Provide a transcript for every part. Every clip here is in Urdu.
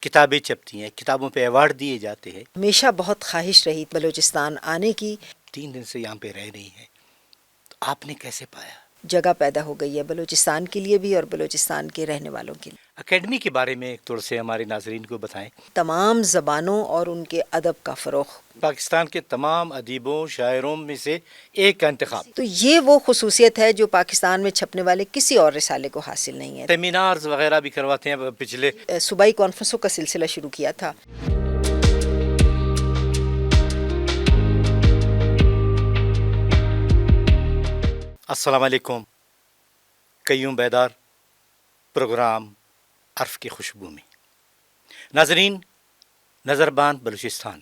کتابیں چھپتی ہیں، کتابوں پہ ایوارڈ دیے جاتے ہیں. ہمیشہ بہت خواہش رہی بلوچستان آنے کی. 3 دن سے یہاں پہ رہ رہی ہیں، تو آپ نے کیسے پایا؟ جگہ پیدا ہو گئی ہے بلوچستان کے لیے بھی اور بلوچستان کے رہنے والوں کے لیے. اکیڈمی کے بارے میں تھوڑا سے ہمارے ناظرین کو بتائیں. تمام زبانوں اور ان کے ادب کا فروغ. پاکستان کے تمام ادیبوں شاعروں میں سے ایک کا انتخاب. تو یہ وہ خصوصیت ہے جو پاکستان میں چھپنے والے کسی اور رسالے کو حاصل نہیں ہے. سیمینارز وغیرہ بھی کرواتے ہیں. پچھلے صوبائی کانفرنسوں کا سلسلہ شروع کیا تھا. السلام علیکم. قیوم بیدار پروگرام عرف کی خوشبو میں. ناظرین، نظربان بلوچستان،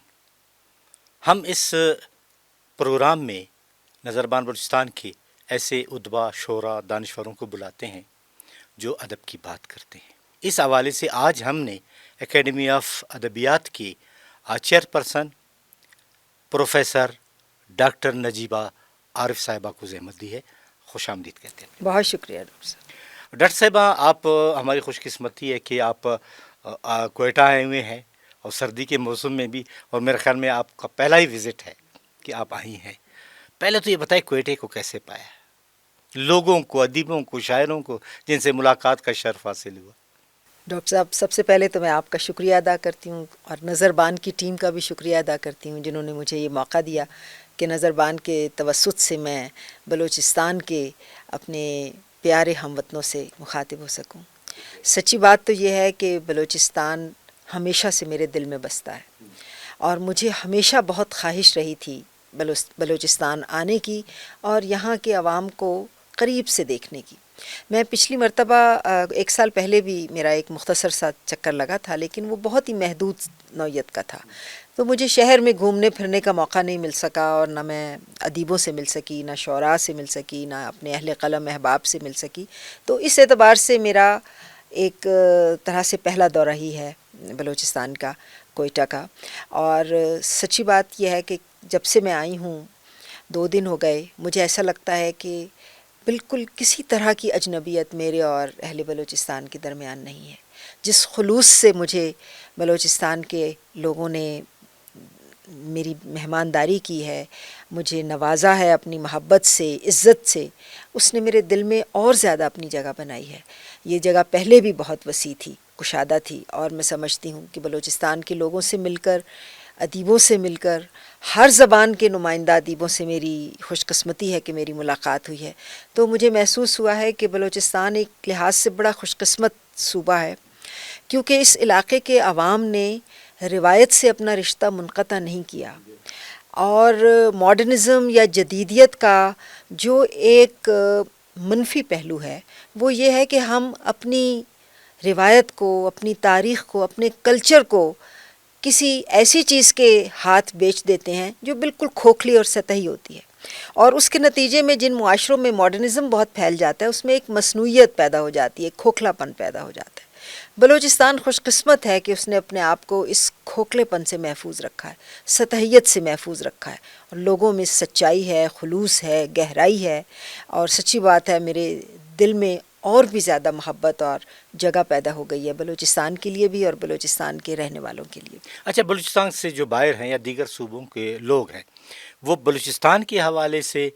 ہم اس پروگرام میں نظربان بلوچستان کے ایسے ادبا شعراء دانشوروں کو بلاتے ہیں جو ادب کی بات کرتے ہیں. اس حوالے سے آج ہم نے اکیڈمی آف ادبیات کی chairperson professor doctor Najiba Arif صاحبہ کو زحمت دی ہے. خوش آمدید کہتے ہیں. بہت شکریہ ڈاکٹر صاحب. ڈاکٹر صاحبہ، آپ ہماری خوش قسمتی ہے کہ آپ کوئٹہ آئے ہوئے ہیں اور سردی کے موسم میں بھی، اور میرے خیال میں آپ کا پہلا ہی وزٹ ہے کہ آپ آئی ہیں. پہلے تو یہ بتائیں کوئٹے کو کیسے پایا، لوگوں کو، ادیبوں کو، شاعروں کو جن سے ملاقات کا شرف حاصل ہوا؟ ڈاکٹر صاحب، سب سے پہلے تو میں آپ کا شکریہ ادا کرتی ہوں اور نظربان کی ٹیم کا بھی شکریہ ادا کرتی ہوں جنہوں نے مجھے یہ موقع دیا کہ نظربان کے توسط سے میں بلوچستان کے اپنے پیارے ہم وطنوں سے مخاطب ہو سکوں. سچی بات تو یہ ہے کہ بلوچستان ہمیشہ سے میرے دل میں بستا ہے اور مجھے ہمیشہ بہت خواہش رہی تھی بلوچستان آنے کی اور یہاں کے عوام کو قریب سے دیکھنے کی. میں پچھلی مرتبہ 1 سال پہلے بھی میرا ایک مختصر سا چکر لگا تھا، لیکن وہ بہت ہی محدود نوعیت کا تھا، تو مجھے شہر میں گھومنے پھرنے کا موقع نہیں مل سکا اور نہ میں ادیبوں سے مل سکی، نہ شعراء سے مل سکی، نہ اپنے اہل قلم احباب سے مل سکی. تو اس اعتبار سے میرا ایک طرح سے پہلا دورہ ہی ہے بلوچستان کا، کوئٹہ کا. اور سچی بات یہ ہے کہ جب سے میں آئی ہوں 2 دن ہو گئے، مجھے ایسا لگتا ہے کہ بالکل کسی طرح کی اجنبیت میرے اور اہل بلوچستان کے درمیان نہیں ہے. جس خلوص سے مجھے بلوچستان کے لوگوں نے میری مہمانداری کی ہے، مجھے نوازا ہے اپنی محبت سے، عزت سے، اس نے میرے دل میں اور زیادہ اپنی جگہ بنائی ہے. یہ جگہ پہلے بھی بہت وسیع تھی، کشادہ تھی، اور میں سمجھتی ہوں کہ بلوچستان کے لوگوں سے مل کر، ادیبوں سے مل کر، ہر زبان کے نمائندہ ادیبوں سے میری خوش قسمتی ہے کہ میری ملاقات ہوئی ہے. تو مجھے محسوس ہوا ہے کہ بلوچستان ایک لحاظ سے بڑا خوش قسمت صوبہ ہے، کیونکہ اس علاقے کے عوام نے روایت سے اپنا رشتہ منقطع نہیں کیا، اور ماڈرنزم یا جدیدیت کا جو ایک منفی پہلو ہے وہ یہ ہے کہ ہم اپنی روایت کو، اپنی تاریخ کو، اپنے کلچر کو کسی ایسی چیز کے ہاتھ بیچ دیتے ہیں جو بالکل کھوکھلی اور سطحی ہوتی ہے، اور اس کے نتیجے میں جن معاشروں میں ماڈرنزم بہت پھیل جاتا ہے اس میں ایک مصنوعیت پیدا ہو جاتی ہے، ایک کھوکھلا پن پیدا ہو جاتا ہے. بلوچستان خوش قسمت ہے کہ اس نے اپنے آپ کو اس کھوکھلے پن سے محفوظ رکھا ہے، سطحیت سے محفوظ رکھا ہے، اور لوگوں میں سچائی ہے، خلوص ہے، گہرائی ہے. اور سچی بات ہے، میرے دل میں اور بھی زیادہ محبت اور جگہ پیدا ہو گئی ہے بلوچستان کے لیے بھی اور بلوچستان کے رہنے والوں کے لیے بھی. اچھا، بلوچستان سے جو باہر ہیں یا دیگر صوبوں کے لوگ ہیں، وہ بلوچستان کے حوالے سے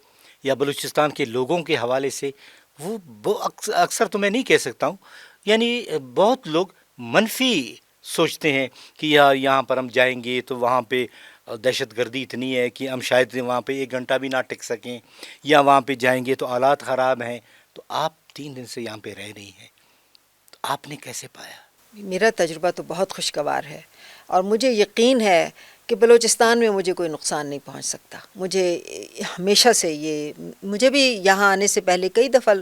یا بلوچستان کے لوگوں کے حوالے سے وہ اکثر تو میں نہیں کہہ سکتا ہوں، یعنی بہت لوگ منفی سوچتے ہیں کہ یہاں پر ہم جائیں گے تو وہاں پہ دہشت گردی اتنی ہے کہ ہم شاید وہاں پہ 1 گھنٹہ بھی نہ ٹک سکیں، یا وہاں پہ جائیں گے تو حالات خراب ہیں. تو آپ 3 دن سے یہاں پہ رہ رہی ہیں، تو آپ نے کیسے پایا؟ میرا تجربہ تو بہت خوشگوار ہے، اور مجھے یقین ہے کہ بلوچستان میں مجھے کوئی نقصان نہیں پہنچ سکتا. مجھے ہمیشہ سے مجھے بھی یہاں آنے سے پہلے کئی دفعہ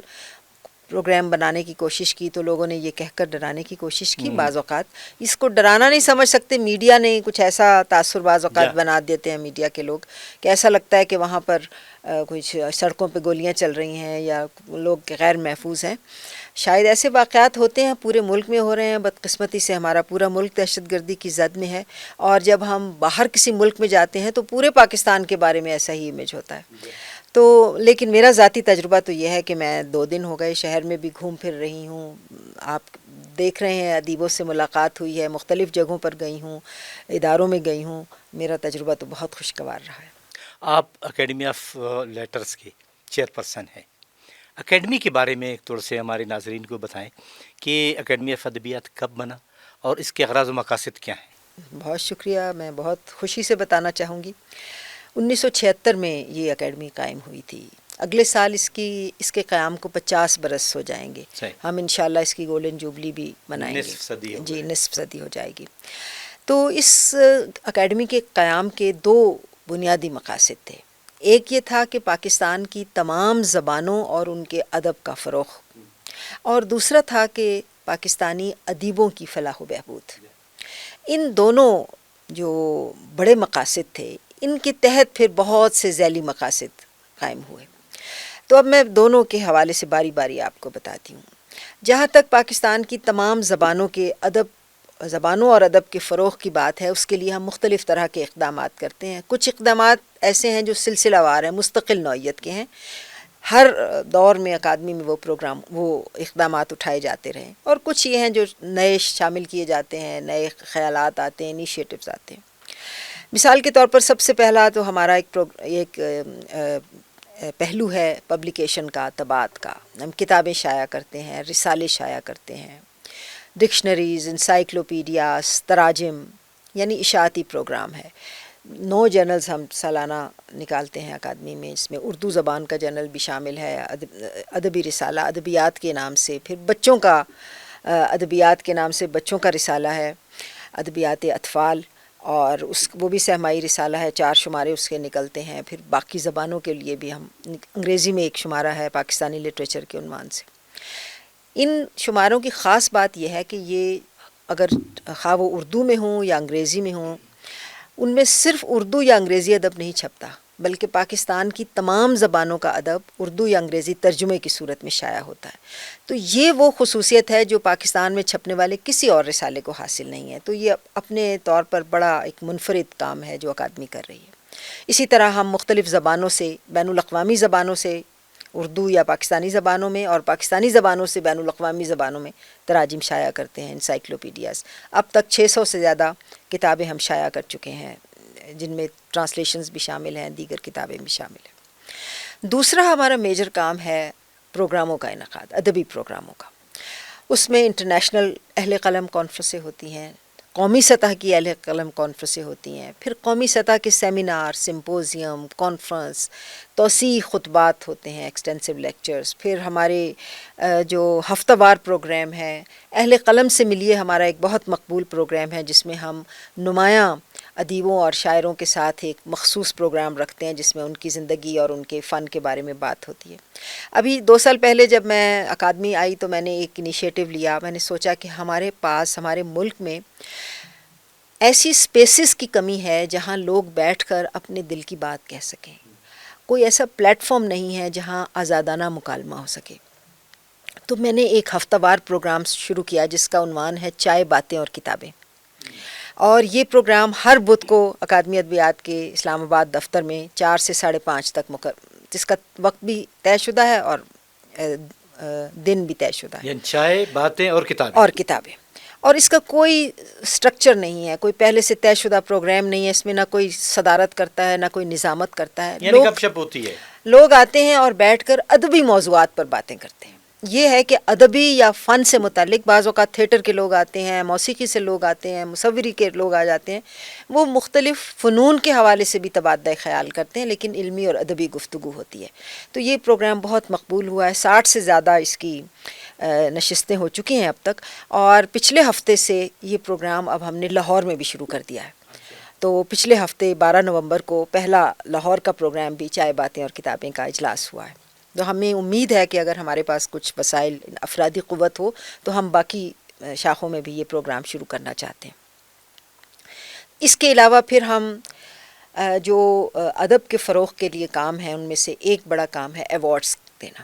پروگرام بنانے کی کوشش کی تو لوگوں نے یہ کہہ کر ڈرانے کی کوشش کی. بعض اوقات اس کو ڈرانا نہیں سمجھ سکتے، میڈیا نے کچھ ایسا تاثر بعض اوقات بنا دیتے ہیں میڈیا کے لوگ کہ ایسا لگتا ہے کہ وہاں پر کچھ سڑکوں پہ گولیاں چل رہی ہیں یا لوگ غیر محفوظ ہیں. شاید ایسے واقعات ہوتے ہیں، پورے ملک میں ہو رہے ہیں. بدقسمتی سے ہمارا پورا ملک دہشت گردی کی زد میں ہے، اور جب ہم باہر کسی ملک میں جاتے ہیں تو پورے پاکستان کے بارے میں ایسا ہی امیج ہوتا ہے. تو لیکن میرا ذاتی تجربہ تو یہ ہے کہ میں 2 دن ہو گئے شہر میں بھی گھوم پھر رہی ہوں. آپ دیکھ رہے ہیں ادیبوں سے ملاقات ہوئی ہے، مختلف جگہوں پر گئی ہوں، اداروں میں گئی ہوں، میرا تجربہ تو بہت خوشگوار رہا ہے۔ آپ اکیڈمی آف لیٹرز کے چیئرپرسن ہیں، اکیڈمی کے بارے میں تھوڑا سے ہمارے ناظرین کو بتائیں کہ اکیڈمی آف ادبیات کب بنا اور اس کے اغراض و مقاصد کیا ہیں؟ بہت شکریہ، میں بہت خوشی سے بتانا چاہوں گی 1976 میں یہ اکیڈمی قائم ہوئی تھی۔ اگلے سال اس کے قیام کو 50 برس ہو جائیں گے۔ صحیح۔ ہم انشاءاللہ اس کی گولڈن جوبلی بھی منائیں گے، نصف صدی ہو جی گئے۔ نصف صدی ہو جائے گی۔ تو اس اکیڈمی کے قیام کے 2 بنیادی مقاصد تھے۔ ایک یہ تھا کہ پاکستان کی تمام زبانوں اور ان کے ادب کا فروغ، اور دوسرا تھا کہ پاکستانی ادیبوں کی فلاح و بہبود۔ ان دونوں جو بڑے مقاصد تھے، ان کے تحت پھر بہت سے ذیلی مقاصد قائم ہوئے۔ تو اب میں دونوں کے حوالے سے باری باری آپ کو بتاتی ہوں۔ جہاں تک پاکستان کی تمام زبانوں اور ادب کے فروغ کی بات ہے، اس کے لیے ہم مختلف طرح کے اقدامات کرتے ہیں۔ کچھ اقدامات ایسے ہیں جو سلسلہ وار ہیں، مستقل نوعیت کے ہیں، ہر دور میں اکادمی میں وہ اقدامات اٹھائے جاتے رہے، اور کچھ یہ ہیں جو نئے شامل کیے جاتے ہیں، نئے خیالات آتے ہیں، انیشیٹوز آتے ہیں۔ مثال کے طور پر سب سے پہلا تو ہمارا ایک پہلو ہے پبلیکیشن کا، طباعت کا۔ ہم کتابیں شائع کرتے ہیں، رسالے شائع کرتے ہیں، ڈکشنریز، انسائکلوپیڈیاز، تراجم، یعنی اشاعتی پروگرام ہے۔ 9 جرنلز ہم سالانہ نکالتے ہیں اکادمی میں، اس میں اردو زبان کا جرنل بھی شامل ہے، ادبی رسالہ ادبیات کے نام سے، پھر بچوں کا ادبیات کے نام سے بچوں کا رسالہ ہے، ادبیات اطفال، اور وہ بھی سہمائی رسالہ ہے، 4 شمارے اس کے نکلتے ہیں۔ پھر باقی زبانوں کے لیے بھی ہم انگریزی میں ایک شمارہ ہے پاکستانی لٹریچر کے عنوان سے۔ ان شماروں کی خاص بات یہ ہے کہ یہ اگر خواہ وہ اردو میں ہوں یا انگریزی میں ہوں، ان میں صرف اردو یا انگریزی ادب نہیں چھپتا، بلکہ پاکستان کی تمام زبانوں کا ادب اردو یا انگریزی ترجمے کی صورت میں شائع ہوتا ہے۔ تو یہ وہ خصوصیت ہے جو پاکستان میں چھپنے والے کسی اور رسالے کو حاصل نہیں ہے۔ تو یہ اپنے طور پر بڑا ایک منفرد کام ہے جو اکادمی کر رہی ہے۔ اسی طرح ہم مختلف زبانوں سے، بین الاقوامی زبانوں سے، اردو یا پاکستانی زبانوں میں، اور پاکستانی زبانوں سے بین الاقوامی زبانوں میں تراجم شائع کرتے ہیں، انسائکلوپیڈیاز۔ اب تک 600 سے زیادہ کتابیں ہم شائع کر چکے ہیں، جن میں ٹرانسلیشنز بھی شامل ہیں، دیگر کتابیں بھی شامل ہیں۔ دوسرا ہمارا میجر کام ہے پروگراموں کا انعقاد، ادبی پروگراموں کا۔ اس میں انٹرنیشنل اہل قلم کانفرنسیں ہوتی ہیں، قومی سطح کی اہل قلم کانفرنسیں ہوتی ہیں، پھر قومی سطح کے سیمینار، سمپوزیم، کانفرنس، توسیعی خطبات ہوتے ہیں، ایکسٹینسو لیکچرز، پھر ہمارے جو ہفتہ وار پروگرام ہے۔ اہل قلم سے ملیے ہمارا ایک بہت مقبول پروگرام ہے، جس میں ہم نمایاں ادیبوں اور شاعروں کے ساتھ ایک مخصوص پروگرام رکھتے ہیں، جس میں ان کی زندگی اور ان کے فن کے بارے میں بات ہوتی ہے۔ ابھی 2 سال پہلے جب میں اکادمی آئی تو میں نے ایک انیشیٹو لیا، میں نے سوچا کہ ہمارے پاس، ہمارے ملک میں ایسی سپیسز کی کمی ہے جہاں لوگ بیٹھ کر اپنے دل کی بات کہہ سکیں، کوئی ایسا پلیٹ فارم نہیں ہے جہاں آزادانہ مکالمہ ہو سکے۔ تو میں نے ایک ہفتہ وار پروگرام شروع کیا جس کا عنوان ہے چائے، باتیں اور کتابیں، اور یہ پروگرام ہر بدھ کو اکادمی ادبیات کے اسلام آباد دفتر میں 4 سے 5:30 تک جس کا وقت بھی طے شدہ ہے اور دن بھی طے شدہ ہے، یعنی چائے، باتیں اور کتابیں۔ اور اس کا کوئی سٹرکچر نہیں ہے، کوئی پہلے سے طے شدہ پروگرام نہیں ہے، اس میں نہ کوئی صدارت کرتا ہے، نہ کوئی نظامت کرتا ہے، یعنی گپ شپ ہوتی ہے۔ لوگ آتے ہیں اور بیٹھ کر ادبی موضوعات پر باتیں کرتے ہیں۔ یہ ہے کہ ادبی یا فن سے متعلق، بعض اوقات تھیٹر کے لوگ آتے ہیں، موسیقی سے لوگ آتے ہیں، مصوری کے لوگ آ جاتے ہیں، وہ مختلف فنون کے حوالے سے بھی تبادلہ خیال کرتے ہیں، لیکن علمی اور ادبی گفتگو ہوتی ہے۔ تو یہ پروگرام بہت مقبول ہوا ہے، 60 سے زیادہ اس کی نشستیں ہو چکی ہیں اب تک، اور پچھلے ہفتے سے یہ پروگرام اب ہم نے لاہور میں بھی شروع کر دیا ہے۔ تو پچھلے ہفتے 12 نومبر کو پہلا لاہور کا پروگرام بھی چائے، باتیں اور کتابیں کا اجلاس ہوا ہے۔ تو ہمیں امید ہے کہ اگر ہمارے پاس کچھ وسائل، افرادی قوت ہو تو ہم باقی شاخوں میں بھی یہ پروگرام شروع کرنا چاہتے ہیں۔ اس کے علاوہ پھر ہم جو ادب کے فروغ کے لیے کام ہیں، ان میں سے ایک بڑا کام ہے ایوارڈز دینا۔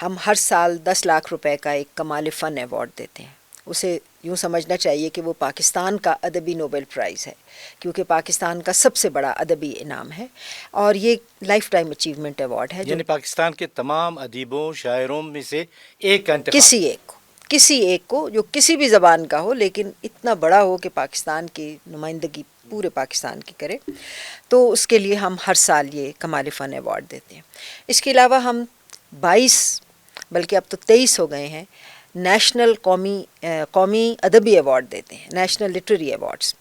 ہم ہر سال 10 لاکھ روپے کا ایک کمال فن ایوارڈ دیتے ہیں۔ اسے یوں سمجھنا چاہیے کہ وہ پاکستان کا ادبی نوبل پرائز ہے، کیونکہ پاکستان کا سب سے بڑا ادبی انعام ہے، اور یہ لائف ٹائم اچیومنٹ ایوارڈ ہے، یعنی پاکستان کے تمام ادیبوں، شاعروں میں سے ایک کا انتخاب، کسی ایک کو، کسی ایک کو جو کسی بھی زبان کا ہو لیکن اتنا بڑا ہو کہ پاکستان کی نمائندگی پورے پاکستان کی کرے، تو اس کے لیے ہم ہر سال یہ کمال فن ایوارڈ دیتے ہیں۔ اس کے علاوہ ہم 22 بلکہ اب تو 23 ہو گئے ہیں نیشنل قومی ادبی ایوارڈ دیتے ہیں، نیشنل لٹریری ایوارڈز۔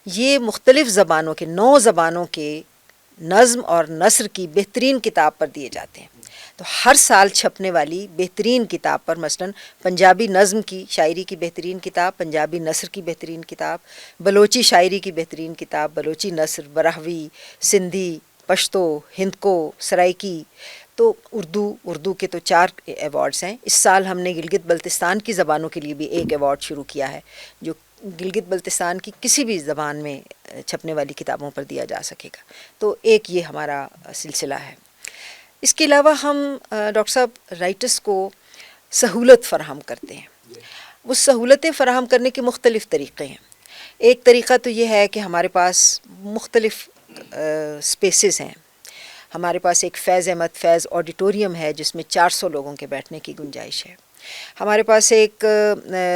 یہ مختلف زبانوں کے 9 زبانوں کے نظم اور نثر کی بہترین کتاب پر دیے جاتے ہیں۔ تو ہر سال چھپنے والی بہترین کتاب پر، مثلاً پنجابی نظم کی شاعری کی بہترین کتاب، پنجابی نثر کی بہترین کتاب، بلوچی شاعری کی بہترین کتاب، بلوچی نثر، براہوی، سندھی، پشتو، ہندکو، سرائکی، تو اردو کے تو 4 ایوارڈز ہیں۔ اس سال ہم نے گلگت بلتستان کی زبانوں کے لیے بھی ایک ایوارڈ شروع کیا ہے، جو گلگت بلتستان کی کسی بھی زبان میں چھپنے والی کتابوں پر دیا جا سکے گا۔ تو ایک یہ ہمارا سلسلہ ہے۔ اس کے علاوہ ہم ڈاکٹر صاحب رائٹرز کو سہولت فراہم کرتے ہیں۔ وہ سہولتیں فراہم کرنے کے مختلف طریقے ہیں۔ ایک طریقہ تو یہ ہے کہ ہمارے پاس مختلف سپیسز ہیں۔ ہمارے پاس ایک فیض احمد فیض آڈیٹوریم ہے جس میں 400 لوگوں کے بیٹھنے کی گنجائش ہے۔ ہمارے پاس ایک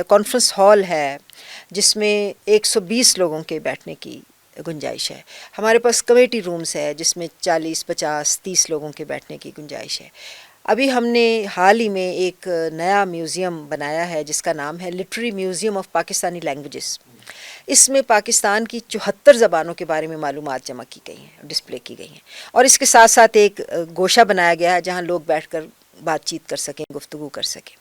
کانفرنس ہال ہے جس میں 120 لوگوں کے بیٹھنے کی گنجائش ہے۔ ہمارے پاس کمیٹی رومز ہے جس میں 40، 50، 30 لوگوں کے بیٹھنے کی گنجائش ہے۔ ابھی ہم نے حال ہی میں ایک نیا میوزیم بنایا ہے جس کا نام ہے literary museum of Pakistani languages. اس میں پاکستان کی 74 زبانوں کے بارے میں معلومات جمع کی گئی ہیں، ڈسپلے کی گئی ہیں، اور اس کے ساتھ ساتھ ایک گوشہ بنایا گیا ہے جہاں لوگ بیٹھ کر بات چیت کر سکیں، گفتگو کر سکیں۔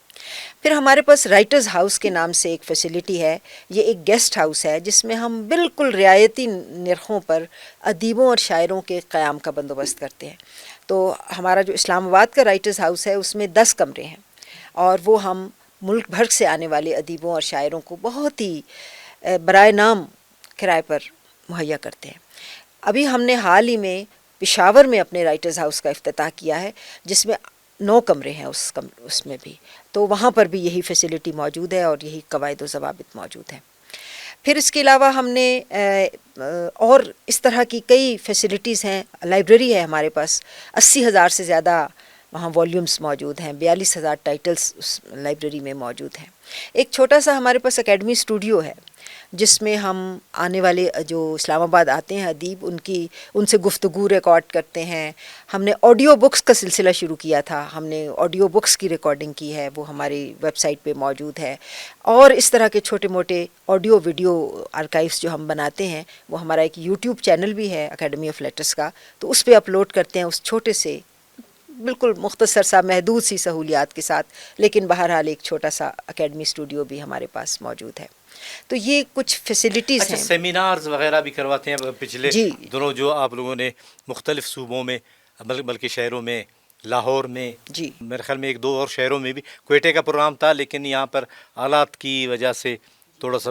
پھر ہمارے پاس رائٹرز ہاؤس کے نام سے ایک فیسیلیٹی ہے، یہ ایک گیسٹ ہاؤس ہے جس میں ہم بالکل رعایتی نرخوں پر ادیبوں اور شاعروں کے قیام کا بندوبست کرتے ہیں۔ تو ہمارا جو اسلام آباد کا رائٹرز ہاؤس ہے اس میں 10 کمرے ہیں، اور وہ ہم ملک بھر سے آنے والے ادیبوں اور شاعروں کو بہت ہی برائے نام کرائے پر مہیا کرتے ہیں۔ ابھی ہم نے حال ہی میں پشاور میں اپنے رائٹرز ہاؤس کا افتتاح کیا ہے جس میں 9 کمرے ہیں، اس میں بھی، تو وہاں پر بھی یہی فیسیلیٹی موجود ہے اور یہی قواعد و ضوابط موجود ہیں۔ پھر اس کے علاوہ ہم نے اور اس طرح کی کئی فیسیلیٹیز ہیں۔ لائبریری ہے ہمارے پاس، 80,000 سے زیادہ وہاں والیومز موجود ہیں، 42,000 ٹائٹلز اس لائبریری میں موجود ہیں۔ ایک چھوٹا سا ہمارے پاس اکیڈمی اسٹوڈیو ہے جس میں ہم آنے والے جو اسلام آباد آتے ہیں ادیب ان سے گفتگو ریکارڈ کرتے ہیں۔ ہم نے آڈیو بکس کا سلسلہ شروع کیا تھا، ہم نے آڈیو بکس کی ریکارڈنگ کی ہے، وہ ہماری ویب سائٹ پہ موجود ہے۔ اور اس طرح کے چھوٹے موٹے آڈیو ویڈیو آرکائیوز جو ہم بناتے ہیں، وہ ہمارا ایک یوٹیوب چینل بھی ہے اکیڈمی آف لیٹرز کا، تو اس پہ اپلوڈ کرتے ہیں، اس چھوٹے سے بالکل مختصر سا محدود سی سہولیات کے ساتھ، لیکن بہرحال ایک چھوٹا سا اکیڈمی اسٹوڈیو بھی ہمارے پاس موجود ہے۔ تو یہ کچھ فیسیلیٹیز ہیں۔ سیمینارز وغیرہ بھی کرواتے ہیں پچھلے جی دنوں جو آپ لوگوں نے مختلف صوبوں میں بلکہ شہروں میں، لاہور میں، جی میرے خیال میں 1-2 اور شہروں میں بھی کوئٹے کا پروگرام تھا، لیکن یہاں پر آلات کی وجہ سے تھوڑا سا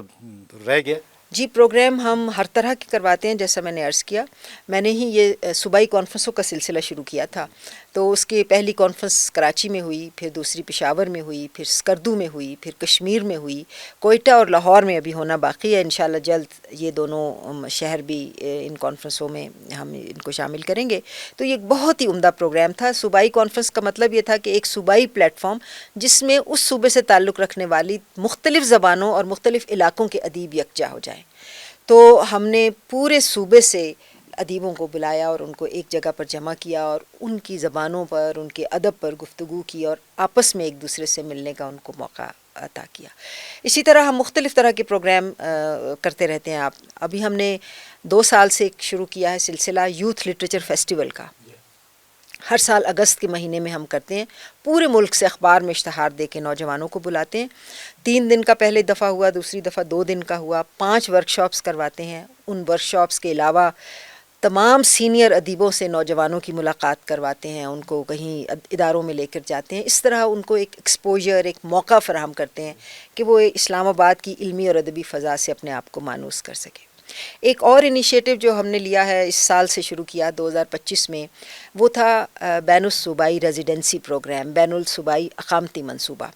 رہ گیا۔ جی، پروگرام ہم ہر طرح کے کرواتے ہیں، جیسا میں نے عرض کیا، میں نے ہی یہ صوبائی کانفرنسوں کا سلسلہ شروع کیا تھا، تو اس کی پہلی کانفرنس کراچی میں ہوئی، پھر دوسری پشاور میں ہوئی، پھر سکردو میں ہوئی، پھر کشمیر میں ہوئی، کوئٹہ اور لاہور میں ابھی ہونا باقی ہے۔ انشاءاللہ جلد یہ دونوں شہر بھی ان کانفرنسوں میں ہم ان کو شامل کریں گے۔ تو یہ ایک بہت ہی عمدہ پروگرام تھا۔ صوبائی کانفرنس کا مطلب یہ تھا کہ ایک صوبائی پلیٹ فارم جس میں اس صوبے سے تعلق رکھنے والی مختلف زبانوں اور مختلف علاقوں کے ادیب یکجا ہو جائیں۔ تو ہم نے پورے صوبے سے ادیبوں کو بلایا اور ان کو ایک جگہ پر جمع کیا اور ان کی زبانوں پر، ان کے ادب پر گفتگو کی اور آپس میں ایک دوسرے سے ملنے کا ان کو موقع عطا کیا۔ اسی طرح ہم مختلف طرح کے پروگرام کرتے رہتے ہیں۔ ابھی ہم نے 2 سال سے شروع کیا ہے سلسلہ یوتھ لٹریچر فیسٹیول کا۔ ہر سال اگست کے مہینے میں ہم کرتے ہیں، پورے ملک سے اخبار میں اشتہار دے کے نوجوانوں کو بلاتے ہیں۔ 3 دن کا پہلے دفعہ ہوا، دوسری دفعہ 2 دن کا ہوا، 5 ورکشاپس کرواتے ہیں۔ ان ورکشاپس کے علاوہ تمام سینئر ادیبوں سے نوجوانوں کی ملاقات کرواتے ہیں، ان کو کہیں اداروں میں لے کر جاتے ہیں، اس طرح ان کو ایک ایکسپوجر، ایک موقع فراہم کرتے ہیں کہ وہ اسلام آباد کی علمی اور ادبی فضا سے اپنے آپ کو مانوس کر سکیں۔ ایک اور انیشیٹو جو ہم نے لیا ہے، اس سال سے شروع کیا 2025 میں، وہ تھا بین الصوبائی ریزیڈنسی پروگرام، بین الصوبائی اقامتی منصوبہ۔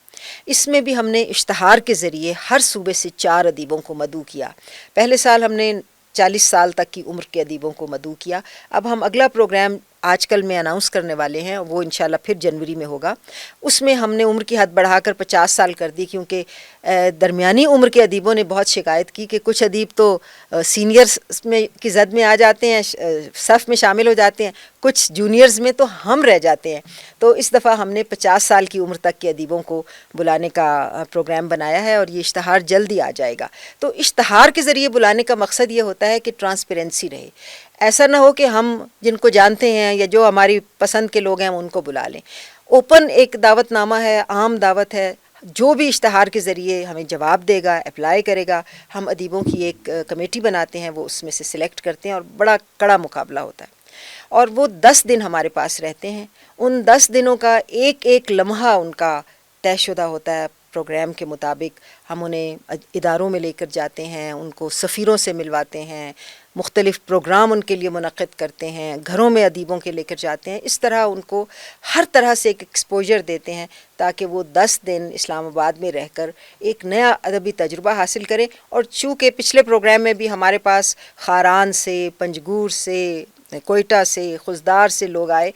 اس میں بھی ہم نے اشتہار کے ذریعے ہر صوبے سے 4 ادیبوں کو مدعو کیا۔ پہلے سال ہم نے 40 سال تک کی عمر کے ادیبوں کو مدعو کیا۔ اب ہم اگلا پروگرام آج کل میں اناؤنس کرنے والے ہیں، وہ انشاءاللہ پھر جنوری میں ہوگا. اس میں ہم نے عمر کی حد بڑھا کر 50 سال کر دی، کیونکہ درمیانی عمر کے ادیبوں نے بہت شکایت کی کہ کچھ ادیب تو سینئرز میں کی زد میں آ جاتے ہیں، صف میں شامل ہو جاتے ہیں، کچھ جونیئرز میں تو ہم رہ جاتے ہیں. تو اس دفعہ ہم نے 50 سال کی عمر تک کے ادیبوں کو بلانے کا پروگرام بنایا ہے، اور یہ اشتہار جلدی آ جائے گا. تو اشتہار کے ذریعے بلانے کا مقصد یہ ہوتا ہے کہ ٹرانسپیرنسی رہے. ایسا نہ ہو کہ ہم جن کو جانتے ہیں یا جو ہماری پسند کے لوگ ہیں ان کو بلا لیں. اوپن ایک دعوت نامہ ہے، عام دعوت ہے. جو بھی اشتہار کے ذریعے ہمیں جواب دے گا، اپلائی کرے گا، ہم ادیبوں کی ایک کمیٹی بناتے ہیں، وہ اس میں سے سلیکٹ کرتے ہیں، اور بڑا کڑا مقابلہ ہوتا ہے. اور وہ 10 دن ہمارے پاس رہتے ہیں. ان 10 دنوں کا ایک ایک لمحہ ان کا طے شدہ ہوتا ہے. پروگرام کے مطابق ہم انہیں اداروں میں لے کر جاتے ہیں، ان کو سفیروں سے ملواتے ہیں، مختلف پروگرام ان کے لیے منعقد کرتے ہیں، گھروں میں ادیبوں کے لے کر جاتے ہیں. اس طرح ان کو ہر طرح سے ایک ایکسپوجر دیتے ہیں تاکہ وہ 10 دن اسلام آباد میں رہ کر ایک نیا ادبی تجربہ حاصل کریں. اور چونکہ پچھلے پروگرام میں بھی ہمارے پاس خاران سے، پنجگور سے، کوئٹہ سے، خزدار سے لوگ آئے،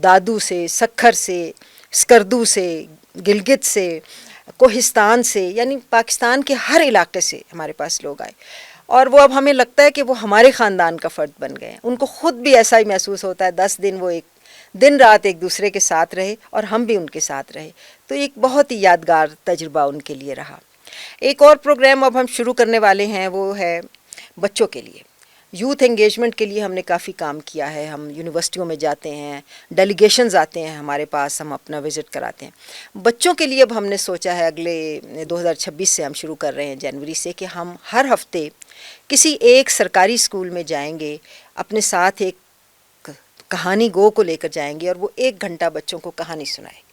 دادو سے، سکھر سے، اسکردو سے، گلگت سے، کوہستان سے، یعنی پاکستان کے ہر علاقے سے ہمارے پاس لوگ آئے. اور وہ اب ہمیں لگتا ہے کہ وہ ہمارے خاندان کا فرد بن گئے ہیں. ان کو خود بھی ایسا ہی محسوس ہوتا ہے. 10 دن وہ ایک دن رات ایک دوسرے کے ساتھ رہے اور ہم بھی ان کے ساتھ رہے. تو ایک بہت ہی یادگار تجربہ ان کے لیے رہا. ایک اور پروگرام اب ہم شروع کرنے والے ہیں، وہ ہے بچوں کے لیے. یوتھ انگیجمنٹ کے لیے ہم نے کافی کام کیا ہے. ہم یونیورسٹیوں میں جاتے ہیں، ڈیلیگیشنز آتے ہیں ہمارے پاس، ہم اپنا وزٹ کراتے ہیں. بچوں کے لیے اب ہم نے سوچا ہے اگلے 2026 سے ہم شروع کر رہے ہیں، جنوری سے، کہ ہم ہر ہفتے کسی ایک سرکاری اسکول میں جائیں گے، اپنے ساتھ ایک کہانی گو کو لے کر جائیں گے، اور وہ 1 گھنٹہ بچوں کو کہانی سنائے.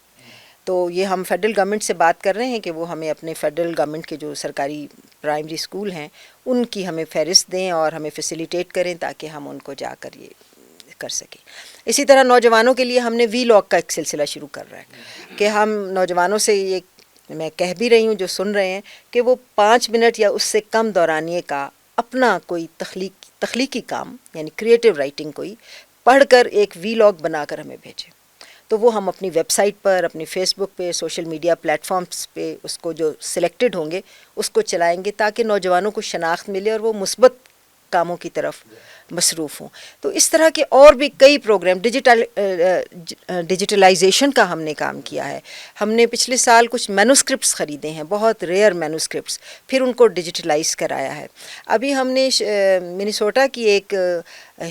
تو یہ ہم فیڈرل گورنمنٹ سے بات کر رہے ہیں کہ وہ ہمیں اپنے فیڈرل گورنمنٹ کے جو سرکاری پرائمری اسکول ہیں ان کی ہمیں فہرست دیں اور ہمیں فیسیلیٹیٹ کریں تاکہ ہم ان کو جا کر یہ کر سکیں. اسی طرح نوجوانوں کے لیے ہم نے وی لاگ کا ایک سلسلہ شروع کر رہا ہے کہ ہم نوجوانوں سے یہ میں کہہ بھی رہی ہوں جو سن رہے ہیں کہ وہ 5 منٹ یا اس سے کم دورانیے کا اپنا کوئی تخلیقی کام، یعنی کریٹیو رائٹنگ کوئی پڑھ کر ایک وی لاگ بنا کر ہمیں بھیجیں. تو وہ ہم اپنی ویب سائٹ پر، اپنی فیس بک پہ، سوشل میڈیا پلیٹ فارمز پہ اس کو جو سلیکٹڈ ہوں گے اس کو چلائیں گے تاکہ نوجوانوں کو شناخت ملے اور وہ مثبت کاموں کی طرف مصروف ہوں. تو اس طرح کے اور بھی کئی پروگرام، ڈیجیٹلائزیشن کا ہم نے کام کیا ہے. ہم نے پچھلے سال کچھ مینوسکرپٹس خریدے ہیں، بہت ریئر مینوسکرپٹس، پھر ان کو ڈیجیٹلائز کرایا ہے. ابھی ہم نے منیسوٹا کی ایک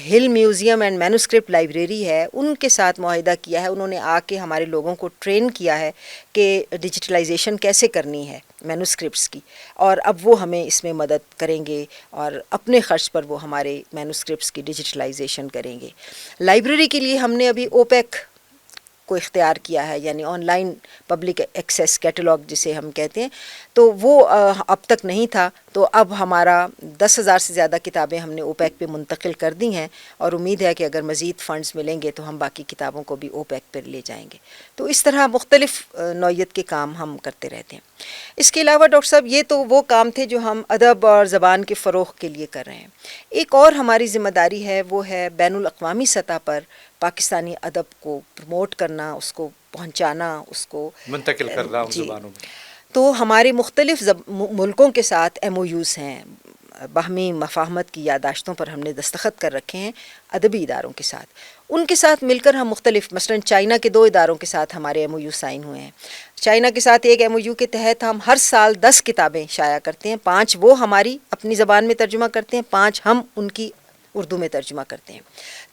ہل میوزیم اینڈ مینوسکرپٹ لائبریری ہے، ان کے ساتھ معاہدہ کیا ہے. انہوں نے آ کے ہمارے لوگوں کو ٹرین کیا ہے کہ ڈیجیٹلائزیشن کیسے کرنی ہے مینوسکرپٹس کی، اور اب وہ ہمیں اس میں مدد کریں گے اور اپنے خرچ پر وہ ہمارے مینوسکرپٹس کی ڈیجیٹلائزیشن کریں گے. لائبریری کے لیے ہم نے ابھی اوپیک کو اختیار کیا ہے، یعنی on line public access catalogue جسے ہم کہتے ہیں. تو وہ اب تک نہیں تھا، تو اب ہمارا 10,000 سے زیادہ کتابیں ہم نے اوپیک پہ منتقل کر دی ہیں، اور امید ہے کہ اگر مزید فنڈز ملیں گے تو ہم باقی کتابوں کو بھی اوپیک پر لے جائیں گے. تو اس طرح مختلف نوعیت کے کام ہم کرتے رہتے ہیں. اس کے علاوہ ڈاکٹر صاحب یہ تو وہ کام تھے جو ہم ادب اور زبان کے فروغ کے لیے کر رہے ہیں. ایک اور ہماری ذمہ داری ہے، وہ ہے بین الاقوامی سطح پر پاکستانی ادب کو پروموٹ کرنا، اس کو پہنچانا، اس کو منتقل کرنا ان زبانوں میں. تو ہمارے مختلف ملکوں کے ساتھ ایم او یوز ہیں، باہمی مفاہمت کی یادداشتوں پر ہم نے دستخط کر رکھے ہیں ادبی اداروں کے ساتھ. ان کے ساتھ مل کر ہم مختلف، مثلا چائنا کے 2 اداروں کے ساتھ ہمارے ایم او یو سائن ہوئے ہیں. چائنا کے ساتھ ایک ایم او یو کے تحت ہم ہر سال 10 کتابیں شائع کرتے ہیں، 5 وہ ہماری اپنی زبان میں ترجمہ کرتے ہیں، 5 ہم ان کی اردو میں ترجمہ کرتے ہیں.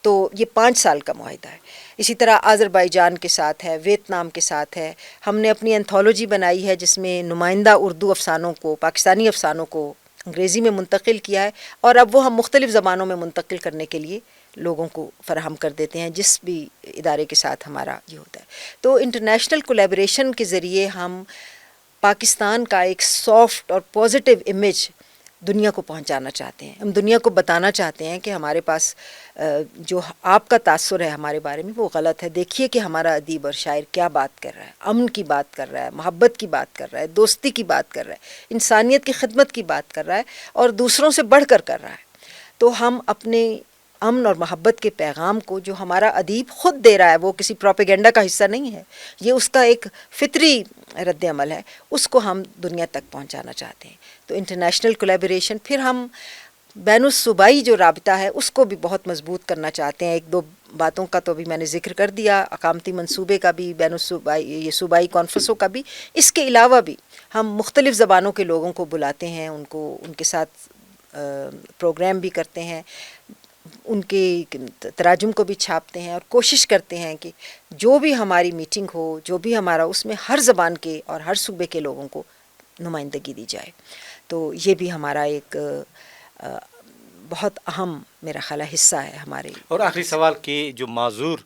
تو یہ 5 سال کا معاہدہ ہے. اسی طرح آذربائیجان کے ساتھ ہے، ویتنام کے ساتھ ہے. ہم نے اپنی انتھولوجی بنائی ہے جس میں نمائندہ اردو افسانوں کو، پاکستانی افسانوں کو انگریزی میں منتقل کیا ہے، اور اب وہ ہم مختلف زبانوں میں منتقل کرنے کے لیے لوگوں کو فراہم کر دیتے ہیں جس بھی ادارے کے ساتھ ہمارا یہ ہوتا ہے. تو انٹرنیشنل کولیبریشن کے ذریعے ہم پاکستان کا ایک سافٹ اور پازیٹیو امیج دنیا کو پہنچانا چاہتے ہیں. ہم دنیا کو بتانا چاہتے ہیں کہ ہمارے پاس جو آپ کا تاثر ہے ہمارے بارے میں وہ غلط ہے. دیکھیے کہ ہمارا ادیب اور شاعر کیا بات کر رہا ہے، امن کی بات کر رہا ہے، محبت کی بات کر رہا ہے، دوستی کی بات کر رہا ہے، انسانیت کی خدمت کی بات کر رہا ہے، اور دوسروں سے بڑھ کر رہا ہے. تو ہم اپنے امن اور محبت کے پیغام کو جو ہمارا ادیب خود دے رہا ہے، وہ کسی پروپیگنڈا کا حصہ نہیں ہے، یہ اس کا ایک فطری رد عمل ہے، اس کو ہم دنیا تک پہنچانا چاہتے ہیں. تو انٹرنیشنل کولیبریشن، پھر ہم بین الصوبائی جو رابطہ ہے اس کو بھی بہت مضبوط کرنا چاہتے ہیں. ایک دو باتوں کا تو ابھی میں نے ذکر کر دیا، اقامتی منصوبے کا بھی، بین الصوبائی یہ صوبائی کانفرنسوں کا بھی. اس کے علاوہ بھی ہم مختلف زبانوں کے لوگوں کو بلاتے ہیں، ان کے ساتھ پروگرام بھی کرتے ہیں، ان کے تراجم کو بھی چھاپتے ہیں، اور کوشش کرتے ہیں کہ جو بھی ہماری میٹنگ ہو، جو بھی ہمارا، اس میں ہر زبان کے اور ہر صوبے کے لوگوں کو نمائندگی دی جائے. تو یہ بھی ہمارا ایک بہت اہم میرا خیال ہے حصہ ہے ہمارے. اور آخری سوال کہ جو معذور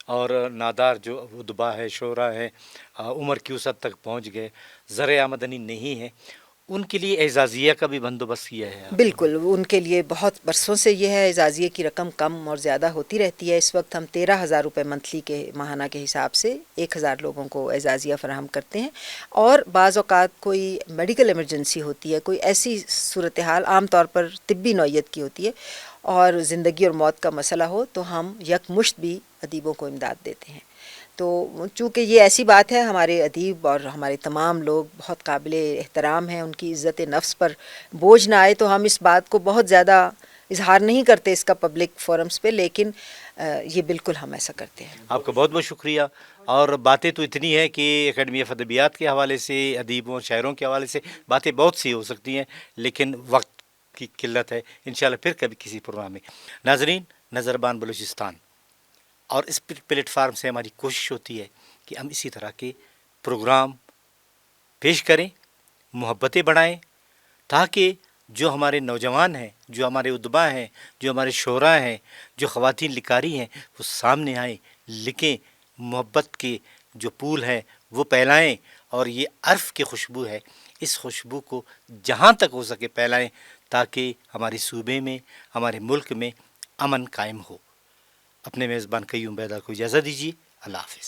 اور نادار جو ادبا ہے، شعراء ہے، عمر کی وسعت تک پہنچ گئے، ذرائع آمدنی نہیں ہے، ان کے لیے اعزازیہ کا بھی بندوبست کیا ہے آپ نے؟ بالکل، ان کے لیے بہت برسوں سے یہ ہے، اعزازیے کی رقم کم اور زیادہ ہوتی رہتی ہے. اس وقت ہم 13,000 روپے منتھلی کے ماہانہ کے حساب سے 1,000 لوگوں کو اعزازیہ فراہم کرتے ہیں. اور بعض اوقات کوئی میڈیکل ایمرجنسی ہوتی ہے، کوئی ایسی صورتحال عام طور پر طبی نوعیت کی ہوتی ہے اور زندگی اور موت کا مسئلہ ہو، تو ہم یکمشت بھی ادیبوں کو امداد دیتے ہیں. تو چونکہ یہ ایسی بات ہے، ہمارے ادیب اور ہمارے تمام لوگ بہت قابل احترام ہیں، ان کی عزت نفس پر بوجھ نہ آئے تو ہم اس بات کو بہت زیادہ اظہار نہیں کرتے اس کا پبلک فورمز پہ، لیکن یہ بالکل ہم ایسا کرتے ہیں. آپ کا بہت بہت شکریہ. اور باتیں تو اتنی ہے کہ اکیڈمی آف ادبیات کے حوالے سے، ادیبوں شاعروں کے حوالے سے باتیں بہت سی ہو سکتی ہیں، لیکن وقت کی قلت ہے. انشاءاللہ پھر کبھی کسی پروگرام میں. ناظرین، نظربان بلوچستان اور اس پلیٹ فارم سے ہماری کوشش ہوتی ہے کہ ہم اسی طرح کے پروگرام پیش کریں، محبتیں بڑھائیں، تاکہ جو ہمارے نوجوان ہیں، جو ہمارے ادبا ہیں، جو ہمارے شعراء ہیں، جو خواتین لکھاری ہیں، وہ سامنے آئیں، لکھیں، محبت کے جو پھول ہیں وہ پھیلائیں. اور یہ عرف کی خوشبو ہے، اس خوشبو کو جہاں تک ہو سکے پھیلائیں، تاکہ ہمارے صوبے میں، ہمارے ملک میں امن قائم ہو. اپنے میزبان قیوم بیدار کو اجازت دیجیے. اللہ حافظ.